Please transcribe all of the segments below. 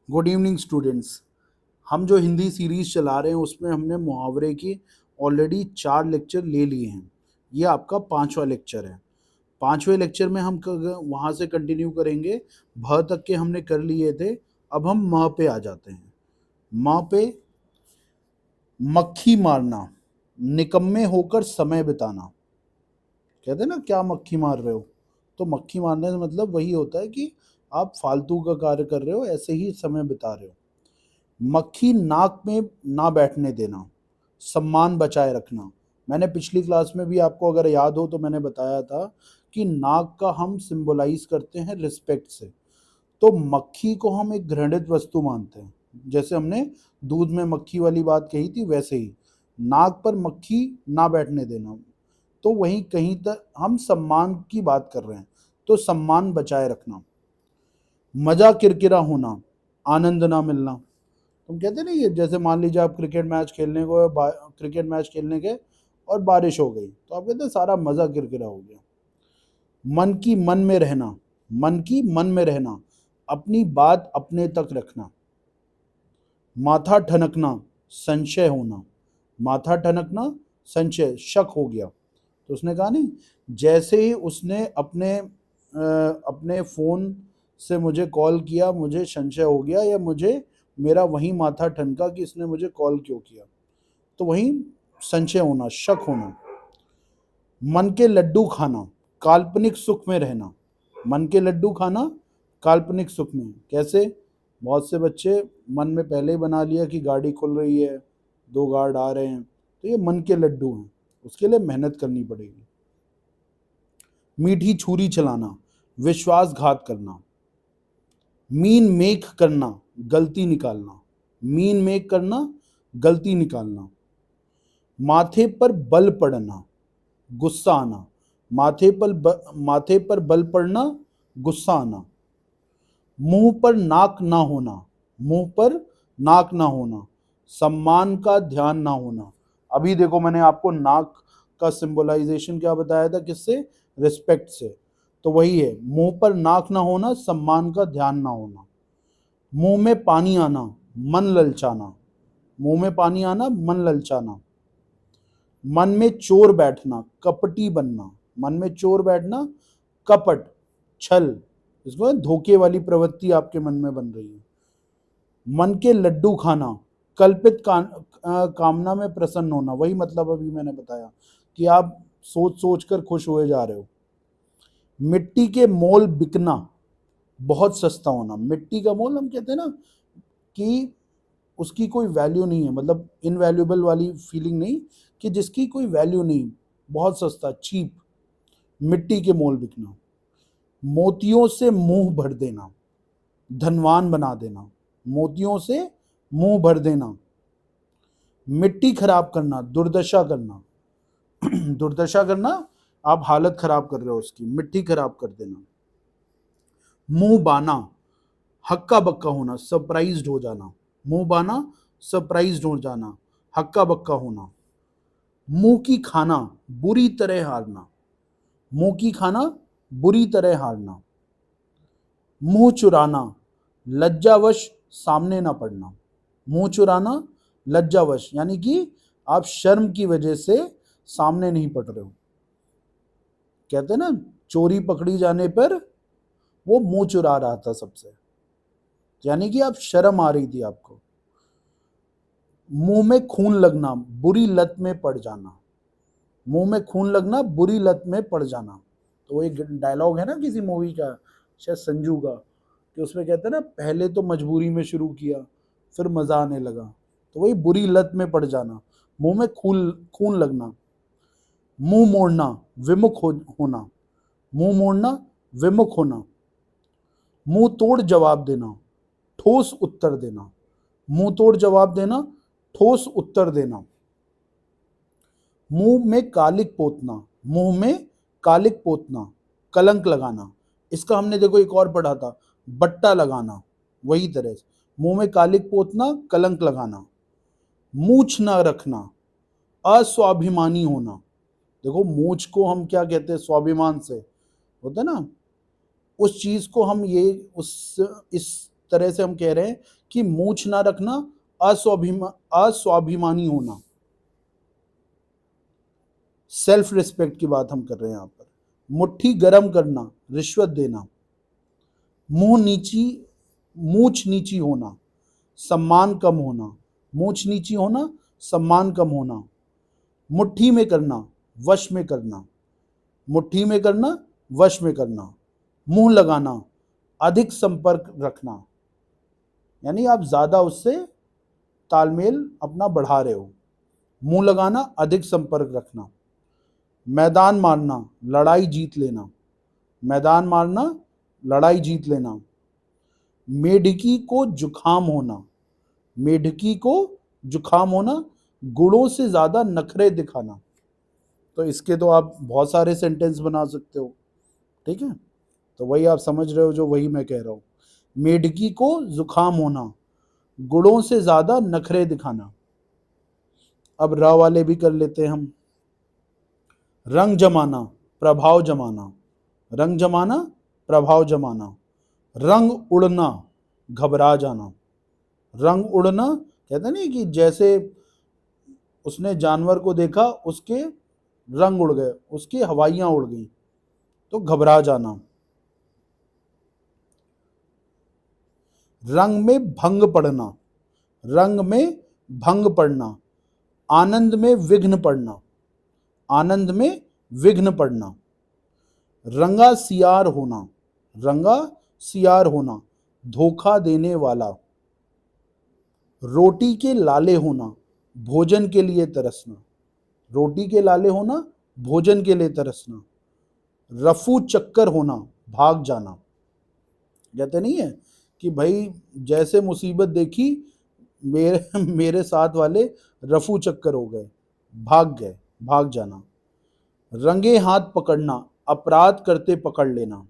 Good evening students. हम जो Hindi series चला रहे हैं उसमें हमने मुहावरे की ऑलरेडी 4 लेक्चर ले लिए हैं। ये आपका 5वां लेक्चर है। 5वें लेक्चर में हम वहाँ से कंटिन्यू करेंगे। भ तक के हमने कर लिए थे। अब हम म पे आ जाते हैं। म पे मक्खी मारना, निकम्मे होकर समय बिताना। कहते हैं ना, क्या मक्खी मार रहे हो? तो मक्खी मारने का मतलब वही होता है कि आप फालतू का कार्य कर रहे हो, ऐसे ही समय बिता रहे हो। मक्खी नाक में ना बैठने देना, सम्मान बचाए रखना। मैंने पिछली क्लास में भी आपको अगर याद हो तो मैंने बताया था कि नाक का हम सिंबलाइज करते हैं रिस्पेक्ट से। तो मक्खी को हम एक घृणित वस्तु मानते हैं। जैसे हमने दूध में मक्खी वाली बात कही थी, वैसे ही नाक पर मक्खी ना बैठने देना। तो वहीं कहीं तक हम सम्मान की बात कर रहे हैं, तो सम्मान बचाए रखना। मजा किरकिरा होना, आनंद ना मिलना। तुम कहते नहीं, ये जैसे मान लीजिए आप क्रिकेट मैच खेलने गए और बारिश हो गई, तो आप कहते हैं सारा मजा किरकिरा हो गया। मन की मन में रहना, मन की मन में रहना, अपनी बात अपने तक रखना। माथा ठनकना, संशय होना। माथा ठनकना, संशय, शक हो गया। तो उसने कहा नहीं, जैसे ही उसने अपने फोन से मुझे कॉल किया, मुझे संशय हो गया, या मुझे मेरा वही माथा ठनका कि इसने मुझे कॉल क्यों किया। तो वही संशय होना, शक होना। मन के लड्डू खाना, काल्पनिक सुख में रहना। मन के लड्डू खाना, काल्पनिक सुख में। कैसे? बहुत से बच्चे मन में पहले ही बना लिया कि गाड़ी खुल रही है, 2 गार्ड आ रहे हैं, तो ये मन के लड्डू हैं, उसके लिए मेहनत करनी पड़ेगी। मीठी छुरी चलाना, विश्वासघात करना। मीन मेक करना, गलती निकालना। मीन मेक करना, गलती निकालना। माथे पर बल पड़ना, गुस्सा आना। माथे पर बल पड़ना, गुस्सा आना। मुंह पर नाक ना होना, मुंह पर नाक ना होना, सम्मान का ध्यान ना होना। अभी देखो, मैंने आपको नाक का सिंबलाइजेशन क्या बताया था, किससे? रिस्पेक्ट से। तो वही है, मुंह पर नाक ना होना, सम्मान का ध्यान ना होना। मुंह में पानी आना, मन ललचाना। मुंह में पानी आना, मन ललचाना। मन में चोर बैठना, कपटी बनना। मन में चोर बैठना, कपट, छल, इसको धोखे वाली प्रवृत्ति आपके मन में बन रही है। मन के लड्डू खाना, कामना में प्रसन्न होना। वही मतलब अभी मैंने बताया कि आप सोच सोच कर खुश हुए जा रहे हो। मिट्टी के मोल बिकना, बहुत सस्ता होना। मिट्टी का मोल, हम कहते हैं ना कि उसकी कोई वैल्यू नहीं है, मतलब इनवैल्यूएबल वाली फीलिंग नहीं, कि जिसकी कोई वैल्यू नहीं, बहुत सस्ता, चीप। मिट्टी के मोल बिकना। मोतियों से मुंह भर देना, धनवान बना देना। मोतियों से मुंह भर देना। मिट्टी खराब करना, दुर्दशा करना। दुर्दशा करना, आप हालत खराब कर रहे हो उसकी, मिट्टी खराब कर देना। मुंह बाना, हक्का बक्का होना, सरप्राइज्ड हो जाना। मुंह बाना, सरप्राइज्ड हो जाना, हक्का बक्का होना। मुंह की खाना, बुरी तरह हारना। मुंह की खाना, बुरी तरह हारना। मुंह चुराना, लज्जावश सामने ना पड़ना। मुंह चुराना, लज्जावश, यानी कि आप शर्म की वजह से सामने नहीं पड़ रहे हो। कहते हैं ना, चोरी पकड़ी जाने पर वो मुंह चुरा रहा था सबसे, यानी कि आप शर्म आ रही थी आपको। मुंह में खून लगना, बुरी लत में पड़ जाना। मुंह में खून लगना, बुरी लत में पड़ जाना। तो वो एक डायलॉग है ना किसी मूवी का, शायद संजू का, कि उसमें कहते हैं ना, पहले तो मजबूरी में शुरू किया, फिर मजा आने लगा। तो वही बुरी लत में पड़ जाना। मुंह में खून खून लगना। मुंह मोड़ना, होना। मुंह मोड़ना, विमुख होना। मुंह तोड़ जवाब देना, ठोस उत्तर देना। मुंह तोड़ जवाब देना, ठोस उत्तर देना। मुंह में कालिक पोतना, मुंह में कालिक पोतना, कलंक लगाना। इसका हमने देखो एक और पढ़ा था, बट्टा लगाना। वही तरह से मुंह में कालिक पोतना, कलंक लगाना। मूछ ना रखना, अस्वाभिमानी होना। देखो, मूछ को हम क्या कहते हैं? स्वाभिमान से होता है ना, उस चीज को हम ये उस इस तरह से हम कह रहे हैं कि मूछ ना रखना, अस्वाभिमानी होना, सेल्फ रिस्पेक्ट की बात हम कर रहे हैं यहां पर। मुट्ठी गर्म करना, रिश्वत देना। मूछ नीची होना, सम्मान कम होना। मूछ नीची होना, सम्मान कम होना। मुट्ठी में करना, वश में करना। मुट्ठी में करना, वश में करना। मुंह लगाना, अधिक संपर्क रखना, यानी आप ज्यादा उससे तालमेल अपना बढ़ा रहे हो। मुंह लगाना, अधिक संपर्क रखना। मैदान मारना, लड़ाई जीत लेना। मैदान मारना, लड़ाई जीत लेना। मेढकी को जुखाम होना, मेढकी को जुखाम होना। गुणों से ज्यादा नखरे दिखाना। तो इसके तो आप बहुत सारे सेंटेंस बना सकते हो, ठीक है। तो वही आप समझ रहे हो जो वही मैं कह रहा हूं। मेढकी को जुखाम होना, गुणों से ज्यादा नखरे दिखाना। अब र वाले भी कर लेते हैं हम। रंग जमाना, प्रभाव जमाना। रंग जमाना, प्रभाव जमाना। रंग उड़ना, घबरा जाना। रंग उड़ना, कहते नहीं कि जैसे उसने जानवर को देखा, उसके रंग उड़ गए, उसकी हवाइयां उड़ गई, तो घबरा जाना। रंग में भंग पड़ना, रंग में भंग पड़ना। आनंद में विघ्न पड़ना, आनंद में विघ्न पड़ना। रंगा सियार होना, रंगा सियार होना, धोखा देने वाला। रोटी के लाले होना, भोजन के लिए तरसना। रोटी के लाले होना, भोजन के लिए तरसना। रफू चक्कर होना, भाग जाना। कहते नहीं है कि भाई जैसे मुसीबत देखी, मेरे मेरे साथ वाले रफू चक्कर हो गए, भाग गए, भाग जाना। रंगे हाथ पकड़ना, अपराध करते पकड़ लेना।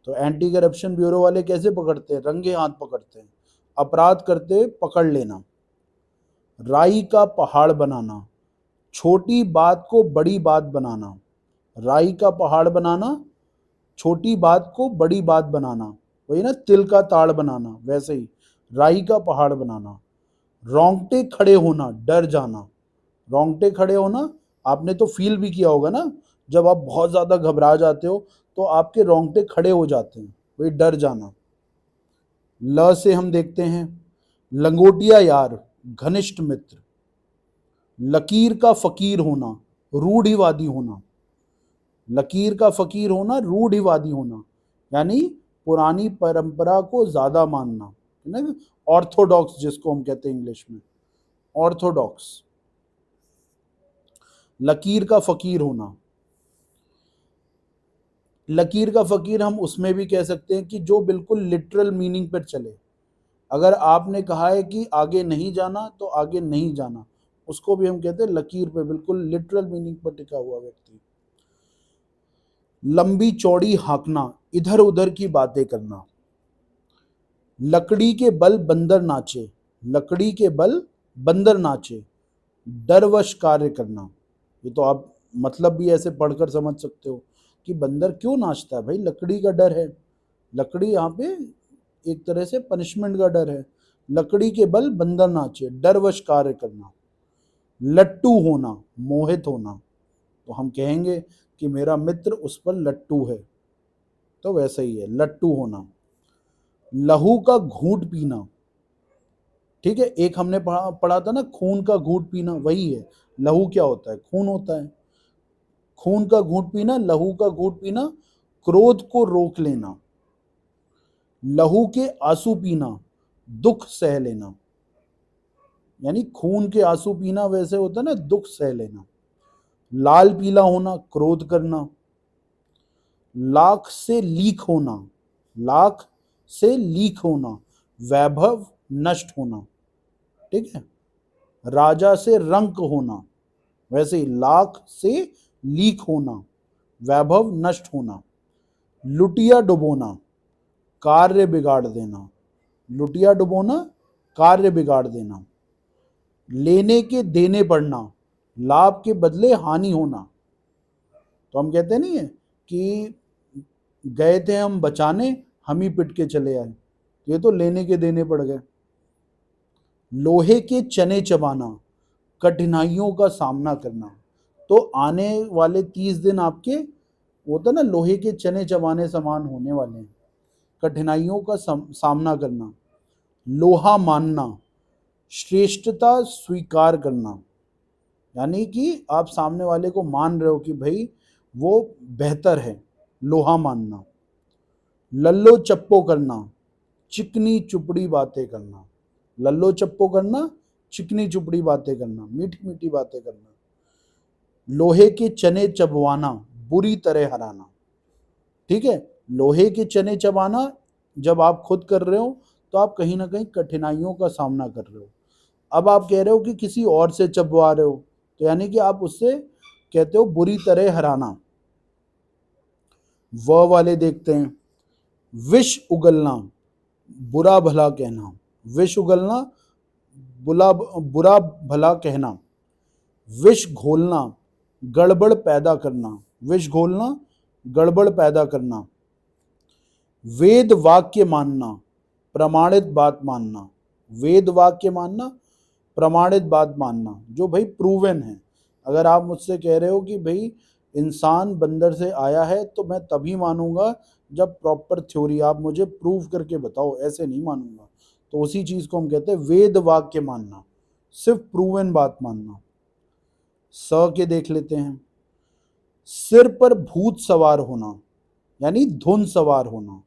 तो एंटी करप्शन ब्यूरो वाले कैसे पकड़ते हैं? रंगे हाथ पकड़ते हैं, अपराध करते पकड़ लेना। राई का पहाड़ बनाना, छोटी बात को बड़ी बात बनाना। राई का पहाड़ बनाना, छोटी बात को बड़ी बात बनाना। वही ना, तिल का ताड़ बनाना, वैसे ही राई का पहाड़ बनाना। रोंगटे खड़े होना, डर जाना। रोंगटे खड़े होना, आपने तो फील भी किया होगा ना, जब आप बहुत ज्यादा घबरा जाते हो तो आपके रोंगटे खड़े हो जाते हैं, वही डर जाना। ल से हम देखते हैं, लंगोटिया यार, घनिष्ठ मित्र। लकीर का फकीर होना, रूढ़िवादी होना। लकीर का फकीर होना, रूढ़िवादी होना, यानी पुरानी परंपरा को ज्यादा मानना, है ना, ऑर्थोडॉक्स जिसको हम कहते हैं इंग्लिश में, ऑर्थोडॉक्स। लकीर का फकीर होना। लकीर का फकीर हम उसमें भी कह सकते हैं कि जो बिल्कुल लिटरल मीनिंग पर चले। अगर आपने कहा है कि आगे नहीं जाना तो आगे नहीं जाना, उसको भी हम कहते हैं लकीर पे, बिल्कुल लिटरल मीनिंग पर टिका हुआ व्यक्ति। लंबी चौड़ी हाँकना, इधर उधर की बातें करना। लकड़ी के बल बंदर नाचे, लकड़ी के बल बंदर नाचे। डरवश कार्य करना। ये तो आप मतलब भी ऐसे पढ़कर समझ सकते हो कि बंदर क्यों नाचता है, भाई लकड़ी का डर है। लकड़ी यहाँ पे एक तरह से पनिशमेंट का डर है। लकड़ी के बल बंदर नाचे, डरवश कार्य करना। लट्टू होना, मोहित होना। तो हम कहेंगे कि मेरा मित्र उस पर लट्टू है, तो वैसा ही है, लट्टू होना। लहू का घूंट पीना, ठीक है, एक हमने पढ़ा था ना, खून का घूंट पीना, वही है। लहू क्या होता है? खून होता है। खून का घूंट पीना, लहू का घूंट पीना। क्रोध को रोक लेना। लहू के आंसू पीना, दुख सह लेना, यानी खून के आंसू पीना वैसे होता है ना, दुख सह लेना। लाल पीला होना, क्रोध करना। लाख से लीक होना, लाख से लीक होना, वैभव नष्ट होना, ठीक है। राजा से रंक होना, वैसे ही लाख से लीक होना, वैभव नष्ट होना। लुटिया डुबोना, कार्य बिगाड़ देना। लुटिया डुबोना, कार्य बिगाड़ देना। लेने के देने पड़ना, लाभ के बदले हानि होना। तो हम कहते नहीं है कि गए थे हम बचाने, हम ही पिट के चले आए, ये तो लेने के देने पड़ गए। लोहे के चने चबाना, कठिनाइयों का सामना करना। तो आने वाले 30 दिन आपके होता ना लोहे के चने चबाने समान होने वाले हैं। कठिनाइयों का सामना करना, लोहा मानना, श्रेष्ठता स्वीकार करना, यानी कि आप सामने वाले को मान रहे हो कि भाई वो बेहतर है, लोहा मानना। लल्लो चप्पो करना, चिकनी चुपड़ी बातें करना। लल्लो चप्पो करना, चिकनी चुपड़ी बातें करना, मीठी मीठी बातें करना। लोहे के चने चबवाना, बुरी तरह हराना। ठीक है, लोहे के चने चबाना जब आप खुद कर रहे हो तो आप कहीं ना कहीं कठिनाइयों का सामना कर रहे हो। अब आप कह रहे हो कि किसी और से चबवा रहे हो, तो यानी कि आप उससे कहते हो बुरी तरह हराना। व वाले देखते हैं, विष उगलना, बुरा भला कहना। विष उगलना, बुरा भला कहना। विष घोलना, गड़बड़ पैदा करना। विष घोलना, गड़बड़ पैदा करना। वेद वाक्य मानना, प्रमाणित बात मानना। वेद वाक्य मानना, प्रमाणित बात मानना, जो भाई प्रूवन है। अगर आप मुझसे कह रहे हो कि भाई इंसान बंदर से आया है तो मैं तभी मानूंगा जब प्रॉपर थ्योरी आप मुझे प्रूव करके बताओ, ऐसे नहीं मानूंगा। तो उसी चीज को हम कहते हैं वेद वाक्य मानना, सिर्फ प्रूवन बात मानना। स के देख लेते हैं, सिर पर भूत सवार होना, यानी धुन सवार होना।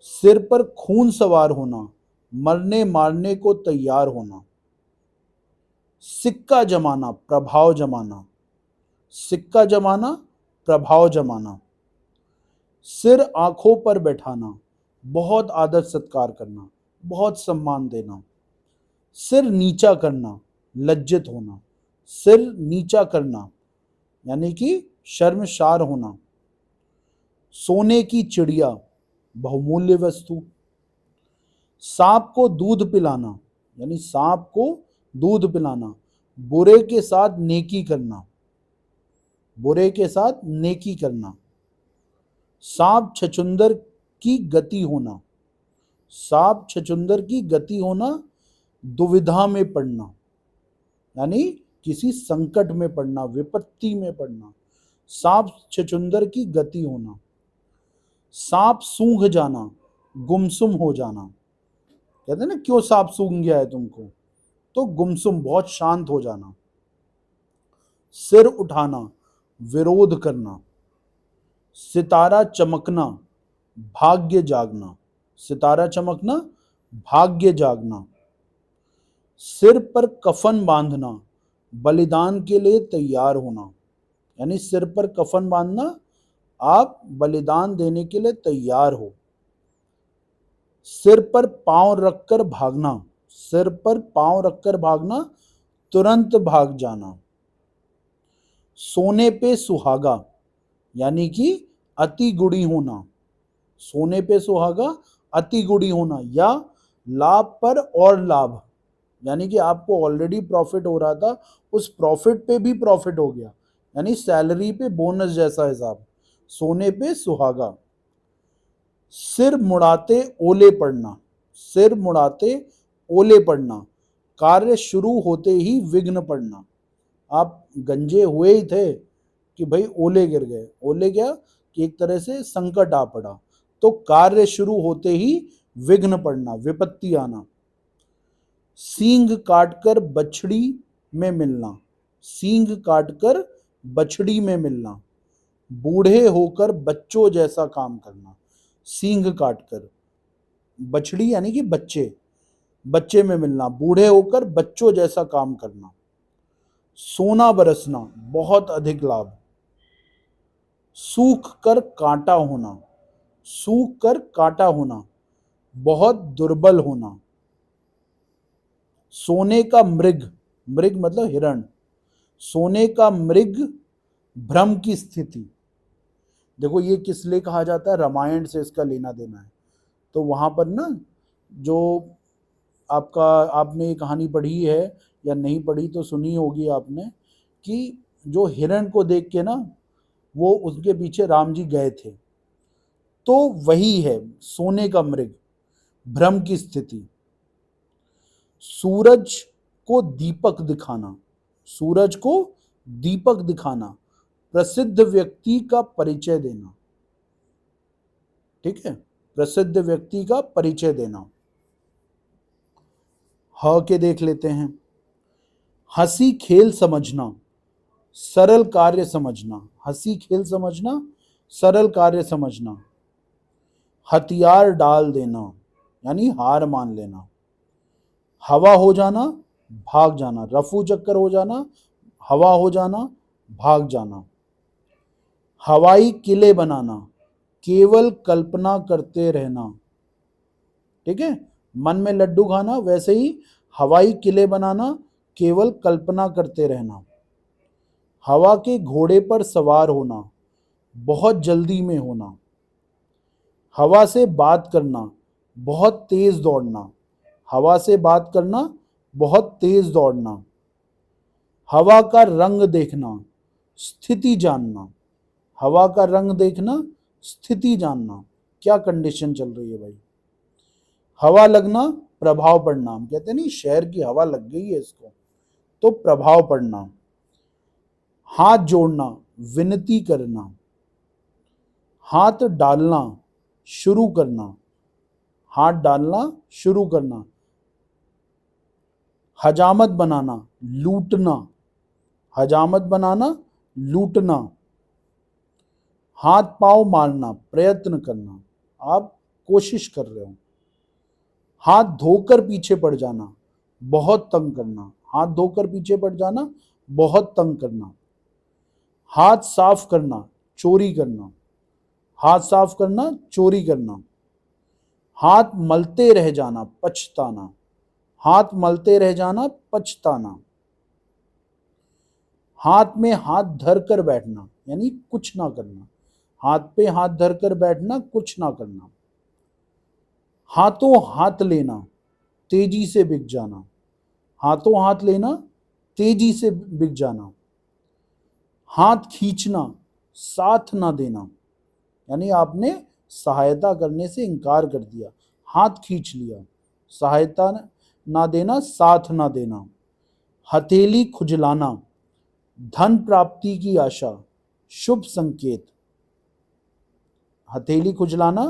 सिर पर खून सवार होना, मरने मारने को तैयार होना। सिक्का जमाना, प्रभाव जमाना। सिक्का जमाना, प्रभाव जमाना। सिर आंखों पर बैठाना, बहुत आदर सत्कार करना, बहुत सम्मान देना। सिर नीचा करना, लज्जित होना। सिर नीचा करना यानी कि शर्मसार होना। सोने की चिड़िया, बहुमूल्य वस्तु। सांप को दूध पिलाना, यानी सांप को दूध पिलाना। बुरे के साथ नेकी करना, बुरे के साथ नेकी करना। सांप छछुंदर की गति होना, सांप छछुंदर की गति होना। दुविधा में पड़ना, यानी किसी संकट में पड़ना, विपत्ति में पड़ना। सांप छछुंदर की गति होना। सांप सूंघ जाना, गुमसुम हो जाना। कहते हैं ना क्यों सांप सूंघ गया है तुमको, तो गुमसुम, बहुत शांत हो जाना। सिर उठाना, विरोध करना। सितारा चमकना, भाग्य जागना। सितारा चमकना, भाग्य जागना। सिर पर कफन बांधना, बलिदान के लिए तैयार होना, यानी सिर पर कफन बांधना, आप बलिदान देने के लिए तैयार हो। सिर पर पांव रखकर भागना, सिर पर पांव रखकर भागना, तुरंत भाग जाना। सोने पे सुहागा, यानी कि अति गुणी होना। सोने पे सुहागा, अति गुणी होना, या लाभ पर और लाभ, यानी कि आपको ऑलरेडी प्रॉफिट हो रहा था, उस प्रॉफिट पे भी प्रॉफिट हो गया, यानी सैलरी पे बोनस जैसा हिसाब। सोने पे सुहागा। सिर मुड़ाते ओले पड़ना, सिर मुड़ाते ओले पड़ना। कार्य शुरू होते ही विघ्न पड़ना, आप गंजे हुए ही थे कि भाई ओले गिर गए। ओले क्या कि एक तरह से संकट आ पड़ा, तो कार्य शुरू होते ही विघ्न पड़ना, विपत्ति आना। सींग काटकर बछड़ी में मिलना, सींग काटकर बछड़ी में मिलना। बूढ़े होकर बच्चों जैसा काम करना, सींग काटकर। बछड़ी यानी कि बच्चे, बच्चे में मिलना, बूढ़े होकर बच्चों जैसा काम करना। सोना बरसना, बहुत अधिक लाभ। सूख कर कांटा होना, सूख कर कांटा होना, बहुत दुर्बल होना। सोने का मृग, मृग मतलब हिरण। सोने का मृग, भ्रम की स्थिति। देखो ये किस लिए कहा जाता है, रामायण से इसका लेना देना है। तो वहां पर ना जो आपका, आपने ये कहानी पढ़ी है या नहीं पढ़ी तो सुनी होगी आपने, कि जो हिरण को देख के ना वो उसके पीछे राम जी गए थे, तो वही है सोने का मृग, भ्रम की स्थिति। सूरज को दीपक दिखाना, सूरज को दीपक दिखाना, प्रसिद्ध व्यक्ति का परिचय देना। ठीक है, प्रसिद्ध व्यक्ति का परिचय देना। ह के देख लेते हैं। हंसी खेल समझना, सरल कार्य समझना, हंसी खेल समझना, सरल कार्य समझना। हथियार डाल देना यानी हार मान लेना। हवा हो जाना, भाग जाना, रफू चक्कर हो जाना, हवा हो जाना, भाग जाना। हवाई किले बनाना, केवल कल्पना करते रहना। ठीक है, मन में लड्डू खाना, वैसे ही हवाई किले बनाना, केवल कल्पना करते रहना। हवा के घोड़े पर सवार होना, बहुत जल्दी में होना। हवा से बात करना, बहुत तेज दौड़ना, हवा से बात करना, बहुत तेज दौड़ना। हवा का रंग देखना, स्थिति जानना, हवा का रंग देखना, स्थिति जानना, क्या कंडीशन चल रही है भाई। हवा लगना, प्रभाव पड़ना, हम कहते नहीं शहर की हवा लग गई है इसको, तो प्रभाव पड़ना। हाथ जोड़ना, विनती करना। हाथ डालना, शुरू करना, हाथ डालना, शुरू करना। हजामत बनाना, लूटना, हजामत बनाना, लूटना। हाथ पांव मारना, प्रयत्न करना, आप कोशिश कर रहे हो। हाथ धोकर पीछे पड़ जाना, बहुत तंग करना, हाथ धोकर पीछे पड़ जाना, बहुत तंग करना। हाथ साफ करना, चोरी करना, हाथ साफ करना, चोरी करना। हाथ मलते रह जाना, पछताना, हाथ मलते रह जाना, पछताना। हाथ में हाथ धर कर बैठना यानी कुछ ना करना, हाथ पे हाथ धर कर बैठना, कुछ ना करना। हाथों हाथ लेना, तेजी से बिक जाना, हाथों हाथ लेना, तेजी से बिक जाना। हाथ खींचना, साथ ना देना यानी आपने सहायता करने से इनकार कर दिया, हाथ खींच लिया। सहायता ना देना, साथ ना देना। हथेली खुजलाना, धन प्राप्ति की आशा, शुभ संकेत। हथेली खुजलाना,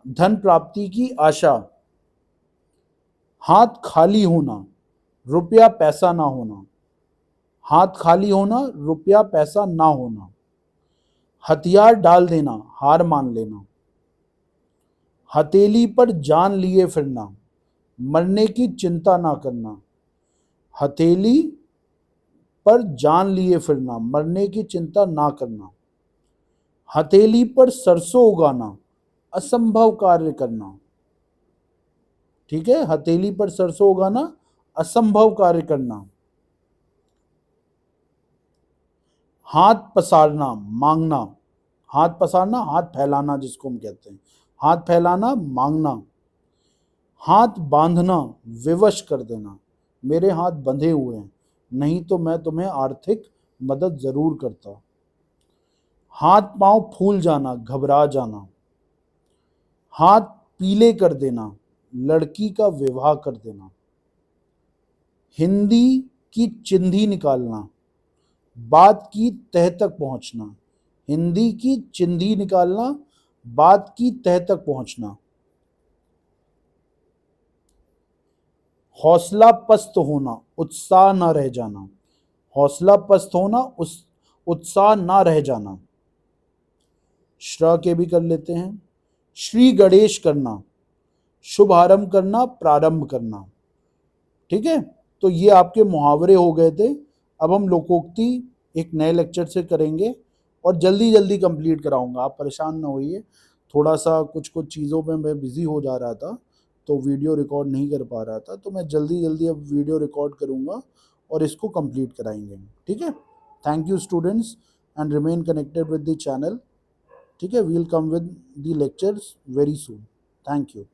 धन प्राप्ति की आशा। हाथ खाली होना, रुपया पैसा ना होना, हाथ खाली होना, रुपया पैसा ना होना। हथियार डाल देना, हार मान लेना। हथेली पर जान लिए फिरना, मरने की चिंता ना करना। हथेली पर जान लिए फिरना, मरने की चिंता ना करना। हथेली पर सरसों उगाना, असंभव कार्य करना। ठीक है, हथेली पर सरसों उगाना, असंभव कार्य करना। हाथ पसारना, मांगना, हाथ पसारना, हाथ फैलाना जिसको हम कहते हैं, हाथ फैलाना, मांगना। हाथ बांधना, विवश कर देना, मेरे हाथ बंधे हुए हैं, नहीं तो मैं तुम्हें आर्थिक मदद जरूर करता। हाथ पांव फूल जाना, घबरा जाना। हाथ पीले कर देना, लड़की का विवाह कर देना। हिंदी की चिंधी निकालना, बात की तह तक पहुंचना। हिंदी की चिंधी निकालना, बात की तह तक पहुंचना। हौसला पस्त होना, उत्साह ना रह जाना, हौसला पस्त होना, उस उत्साह ना रह जाना। श्र के भी कर लेते हैं। श्री गणेश करना, शुभारंभ करना, प्रारंभ करना। ठीक है, तो ये आपके मुहावरे हो गए थे। अब हम लोकोक्ति एक नए लेक्चर से करेंगे और जल्दी जल्दी कंप्लीट कराऊंगा, आप परेशान ना होइए। थोड़ा सा कुछ कुछ चीज़ों में मैं बिज़ी हो जा रहा था, तो वीडियो रिकॉर्ड नहीं कर पा रहा था, तो मैं जल्दी जल्दी अब वीडियो रिकॉर्ड करूंगा और इसको कंप्लीट कराएंगे। ठीक है, thank you students and remain connected with the channel. ठीक है, we will come with the lectures very soon. Thank you.